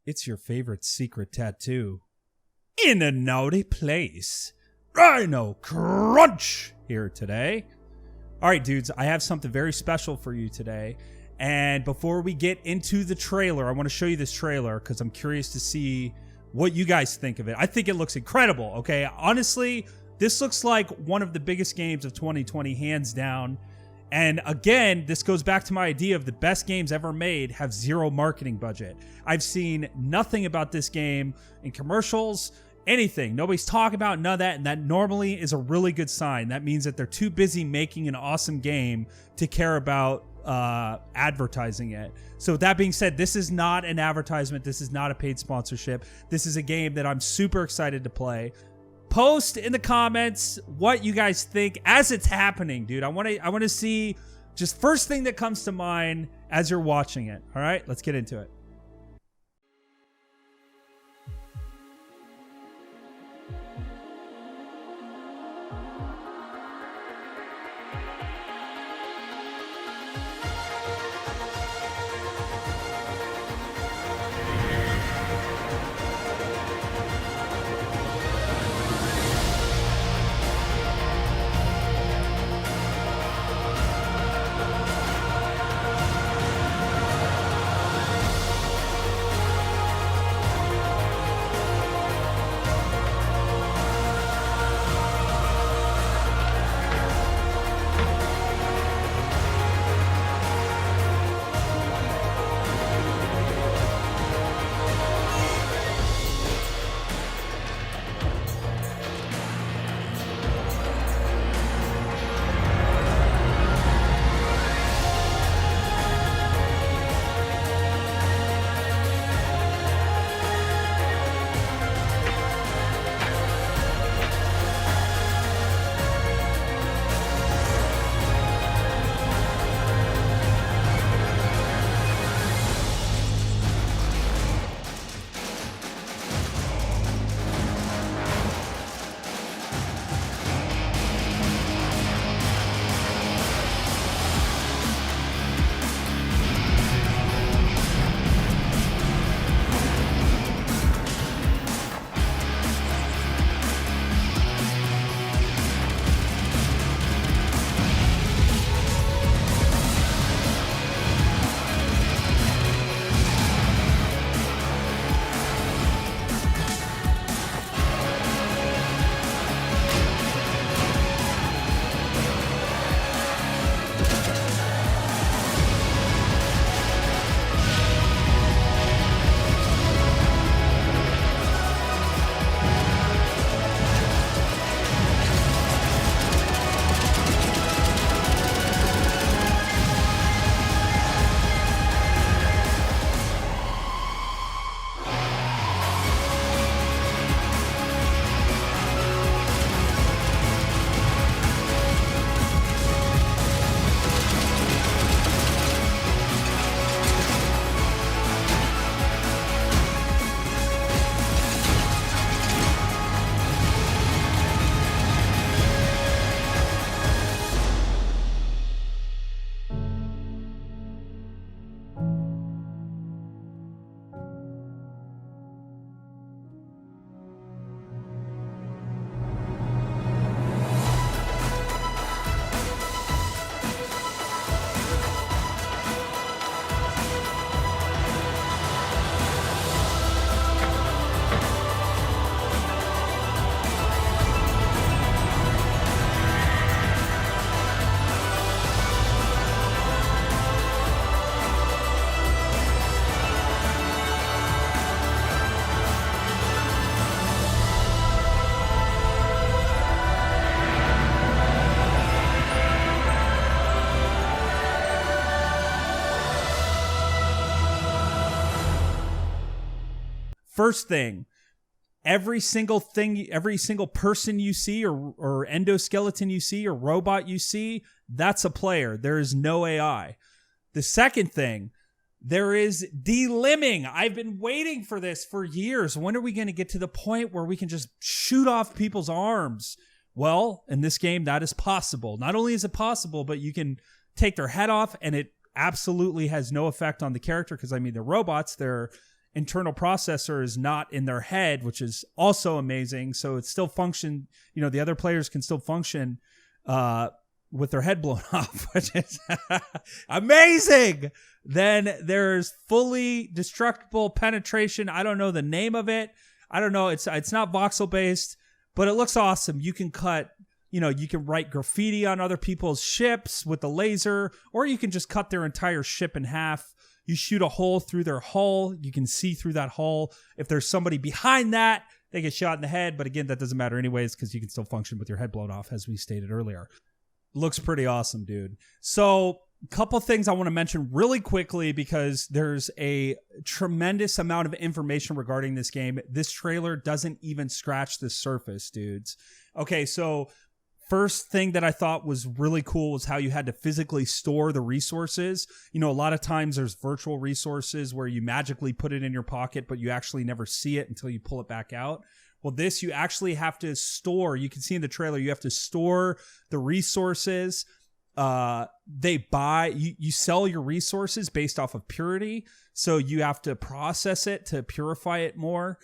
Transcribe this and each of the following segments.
It's your favorite secret tattoo. In a naughty place. Rhinocrunch here today. All right, dudes, I have something very special for you today. And before we get into the trailer, I want to show you this trailer because I'm curious to see what you guys think of it. I think it looks incredible, okay? Honestly, this looks like one of the biggest games of 2020, hands down. And again, this goes back to my idea of the best games ever made have zero marketing budget. I've seen nothing about this game in commercials, anything. Nobody's talking about none of that, and that normally is a really good sign. That means that they're too busy making an awesome game to care about advertising it. So with that being said, this is not an advertisement. This is not a paid sponsorship. This is a game that I'm super excited to play. Post in the comments what you guys think as it's happening, dude. I want to see just first thing that comes to mind as you're watching it. All right, let's get into it. First thing, every single person you see or endoskeleton you see or robot you see, that's a player. There is no AI. The second thing, there is delimbing. I've been waiting for this for years. When are we going to get to the point where we can just shoot off people's arms? Well, in this game, that is possible. Not only is it possible, but you can take their head off and it absolutely has no effect on the character because, I mean, they're robots. They're internal processor is not in their head, which is also amazing. So it still function, the other players can still function with their head blown off, which is amazing. Then there's fully destructible penetration. I don't know the name of it. I don't know. It's not voxel based, but it looks awesome. You can cut, you can write graffiti on other people's ships with the laser, or you can just cut their entire ship in half. You shoot a hole through their hull. You can see through that hull. If there's somebody behind that, they get shot in the head. But again, that doesn't matter anyways, because you can still function with your head blown off, as we stated earlier. Looks pretty awesome, dude. So a couple things I want to mention really quickly, because there's a tremendous amount of information regarding this game. This trailer doesn't even scratch the surface, dudes. Okay, so first thing that I thought was really cool was how you had to physically store the resources. A lot of times there's virtual resources where you magically put it in your pocket, but you actually never see it until you pull it back out. Well, this you actually have to store. You can see in the trailer, you have to store the resources. You sell your resources based off of purity. So you have to process it to purify it more.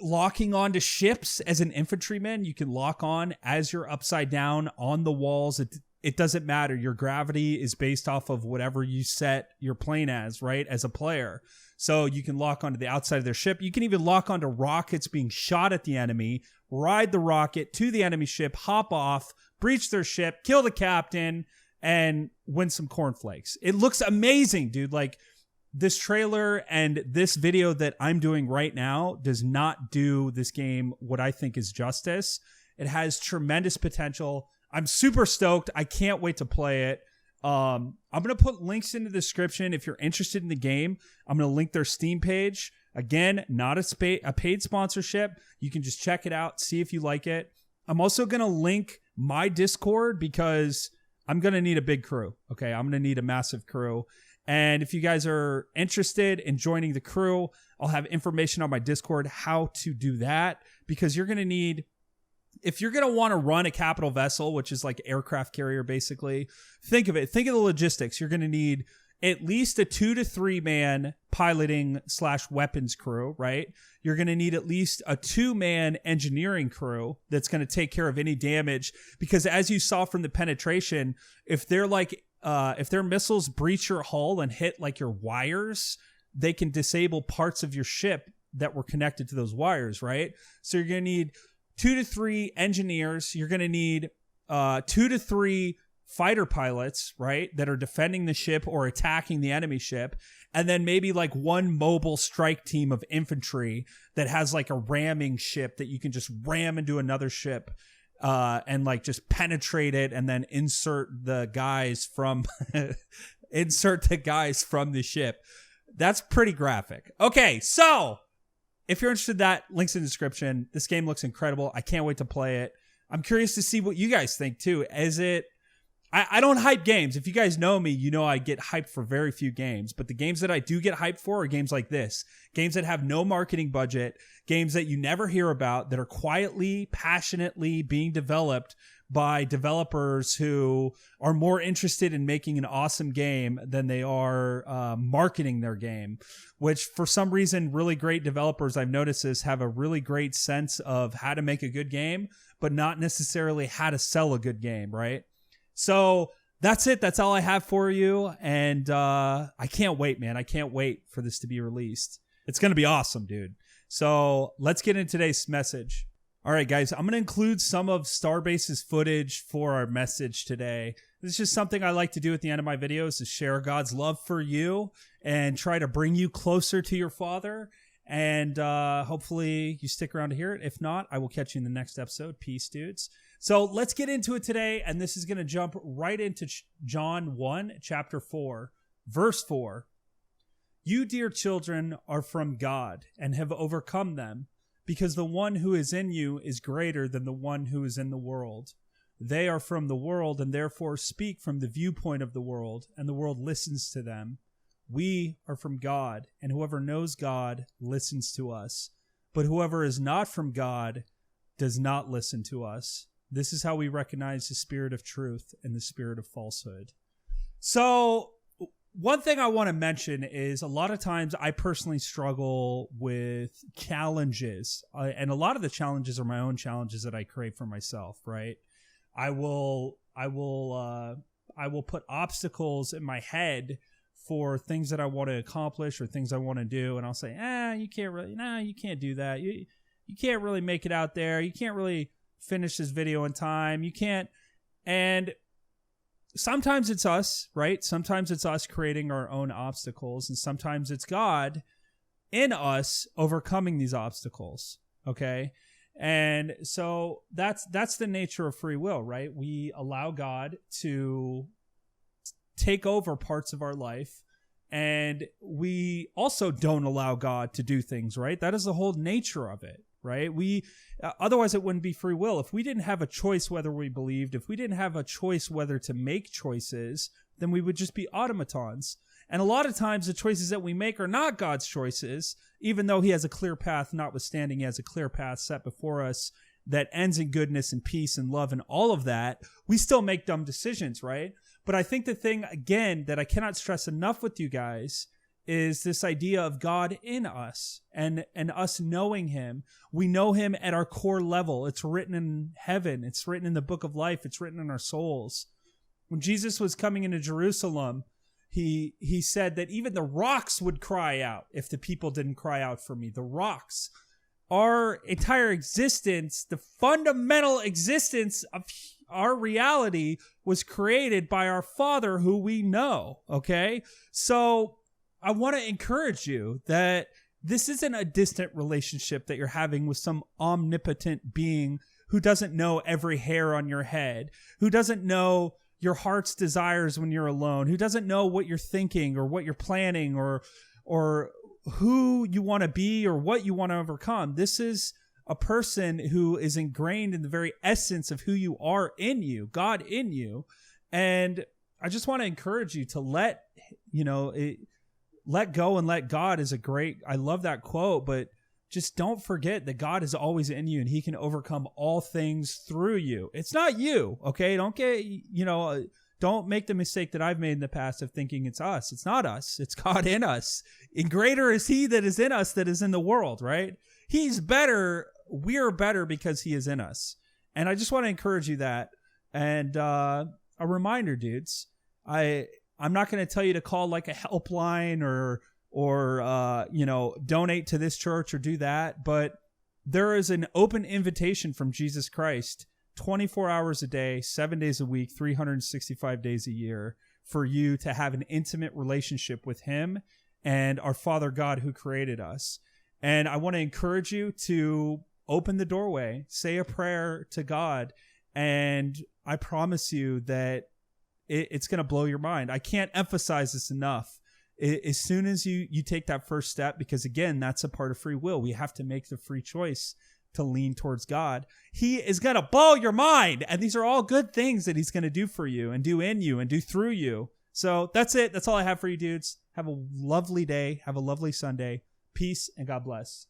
Locking onto ships as an infantryman, you can lock on as you're upside down on the walls. It doesn't matter. Your gravity is based off of whatever you set your plane as, right? As a player. So you can lock onto the outside of their ship. You can even lock onto rockets being shot at the enemy, ride the rocket to the enemy ship, hop off, breach their ship, kill the captain, and win some cornflakes. It looks amazing, dude. Like, this trailer and this video that I'm doing right now does not do this game what I think is justice. It has tremendous potential. I'm super stoked. I can't wait to play it. I'm going to put links in the description if you're interested in the game. I'm going to link their Steam page. Again, not a paid sponsorship. You can just check it out, see if you like it. I'm also going to link my Discord, because I'm going to need a big crew. Okay, I'm going to need a massive crew. And if you guys are interested in joining the crew, I'll have information on my Discord how to do that, because you're going to need, if you're going to want to run a capital vessel, which is like aircraft carrier, basically, think of it. Think of the logistics. You're going to need at least a 2 to 3 man piloting / weapons crew, right? You're going to need at least a 2-man engineering crew that's going to take care of any damage, because as you saw from the penetration, if their missiles breach your hull and hit like your wires, they can disable parts of your ship that were connected to those wires, right? So you're going to need 2 to 3 engineers. You're going to need 2 to 3 fighter pilots, right, that are defending the ship or attacking the enemy ship. And then maybe like 1 mobile strike team of infantry that has like a ramming ship that you can just ram into another ship. And like just penetrate it and then insert the guys from the ship. That's pretty graphic. Okay, so if you're interested in that, links in the description. This game looks incredible. I can't wait to play it. I'm curious to see what you guys think too. I don't hype games. If you guys know me, you know I get hyped for very few games. But the games that I do get hyped for are games like this. Games that have no marketing budget. Games that you never hear about, that are quietly, passionately being developed by developers who are more interested in making an awesome game than they are marketing their game. Which, for some reason, really great developers, I've noticed this, have a really great sense of how to make a good game, but not necessarily how to sell a good game, right? So that's it. That's all I have for you. And I can't wait, man. I can't wait for this to be released. It's going to be awesome, dude. So let's get into today's message. All right, guys, I'm going to include some of Starbase's footage for our message today. This is just something I like to do at the end of my videos, is share God's love for you and try to bring you closer to your Father. And hopefully you stick around to hear it. If not, I will catch you in the next episode. Peace, dudes. So let's get into it today. And this is going to jump right into John 1, chapter 4, verse 4. You, dear children, are from God and have overcome them, because the one who is in you is greater than the one who is in the world. They are from the world and therefore speak from the viewpoint of the world, and the world listens to them. We are from God, and whoever knows God listens to us. But whoever is not from God does not listen to us. This is how we recognize the spirit of truth and the spirit of falsehood. So one thing I want to mention is a lot of times I personally struggle with challenges, and a lot of the challenges are my own challenges that I create for myself. Right? I will put obstacles in my head for things that I want to accomplish or things I want to do, and I'll say, you can't do that. You can't really make it out there. You can't really finish this video in time. You can't. And sometimes it's us, right? Sometimes it's us creating our own obstacles, and sometimes it's God in us overcoming these obstacles. Okay. And so that's the nature of free will, right? We allow God to take over parts of our life, and we also don't allow God to do things, right? That is the whole nature of it, right? Otherwise it wouldn't be free will. If we didn't have a choice whether we believed, if we didn't have a choice whether to make choices, then we would just be automatons. And a lot of times the choices that we make are not God's choices, even though he has a clear path, notwithstanding he has a clear path set before us that ends in goodness and peace and love and all of that. We still make dumb decisions, right? But I think the thing, again, that I cannot stress enough with you guys is this idea of God in us and us knowing him. We know him at our core level. It's written in heaven. It's written in the book of life. It's written in our souls. When Jesus was coming into Jerusalem, he said that even the rocks would cry out if the people didn't cry out for me. The rocks. Our entire existence, the fundamental existence of our reality was created by our Father who we know, okay? So I want to encourage you that this isn't a distant relationship that you're having with some omnipotent being who doesn't know every hair on your head, who doesn't know your heart's desires when you're alone, who doesn't know what you're thinking or what you're planning or who you want to be or what you want to overcome. This is a person who is ingrained in the very essence of who you are in you, God in you. And I just want to encourage you to let go and let God is I love that quote, but just don't forget that God is always in you and he can overcome all things through you. It's not you, okay? Don't make the mistake that I've made in the past of thinking it's us. It's not us. It's God in us. And greater is he that is in us that is in the world, right? He's better. We're better because he is in us. And I just want to encourage you that. And a reminder, dudes, I'm not going to tell you to call like a helpline or donate to this church or do that. But there is an open invitation from Jesus Christ 24 hours a day, 7 days a week, 365 days a year for you to have an intimate relationship with him and our Father God who created us. And I want to encourage you to open the doorway, say a prayer to God, and I promise you that it's going to blow your mind. I can't emphasize this enough. As soon as you take that first step, because again, that's a part of free will. We have to make the free choice to lean towards God. He is going to blow your mind. And these are all good things that he's going to do for you and do in you and do through you. So that's it. That's all I have for you, dudes. Have a lovely day. Have a lovely Sunday. Peace and God bless.